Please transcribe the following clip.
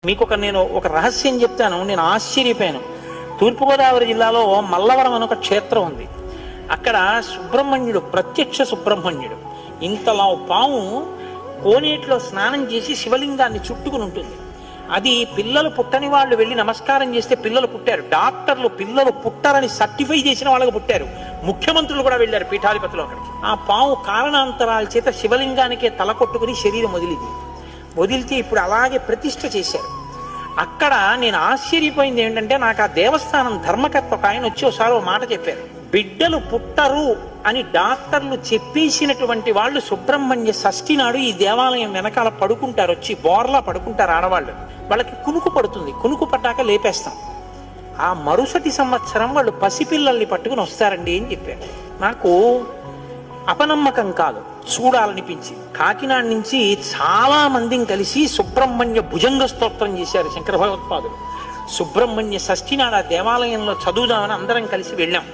నేను ఒక రహస్యం చెప్తాను. నేను ఆశ్చర్యపోయాను. తూర్పుగోదావరి జిల్లాలో మల్లవరం అని ఒక క్షేత్రం ఉంది. అక్కడ సుబ్రహ్మణ్యుడు, ప్రత్యక్ష సుబ్రహ్మణ్యుడు, ఇంతలా పాము కోనేటిలో స్నానం చేసి శివలింగాన్ని చుట్టుకుని ఉంటుంది. అది పిల్లలు పుట్టని వాళ్ళు వెళ్ళి నమస్కారం చేస్తే పిల్లలు పుట్టారు. డాక్టర్లు పిల్లలు పుట్టారని సర్టిఫై చేసిన వాళ్ళకి పుట్టారు. ముఖ్యమంత్రులు కూడా వెళ్ళారు పీఠాధిపతులు అక్కడికి. ఆ పాము కారణాంతరాల చేత శివలింగానికే తల కొట్టుకుని శరీరం వదిలితే ఇప్పుడు అలాగే ప్రతిష్ఠ చేశారు. అక్కడ నేను ఆశ్చర్యపోయింది ఏంటంటే, నాకు ఆ దేవస్థానం ధర్మకర్త ఒక ఆయన వచ్చి ఒకసారి ఒక మాట చెప్పారు. బిడ్డలు పుట్టరు అని డాక్టర్లు చెప్పేసినటువంటి వాళ్ళు సుబ్రహ్మణ్య షష్ఠి నాడు ఈ దేవాలయం వెనకాల పడుకుంటారు, వచ్చి బోర్లా పడుకుంటారు ఆడవాళ్ళు. వాళ్ళకి కునుకు పడుతుంది, కునుకు పడ్డాక లేపేస్తాం. ఆ మరుసటి సంవత్సరం వాళ్ళు పసిపిల్లల్ని పట్టుకుని వస్తారండి అని చెప్పారు. నాకు అపనమ్మకం కాదు, చూడాలనిపించి కాకినాడ నుంచి చాలా మందిని కలిసి సుబ్రహ్మణ్య భుజంగ స్తోత్రం చేశారు శంకర భగవత్పాదులు. సుబ్రహ్మణ్య షష్ఠి నాడు ఆ దేవాలయంలో చదువుదామని అందరం కలిసి వెళ్ళాం.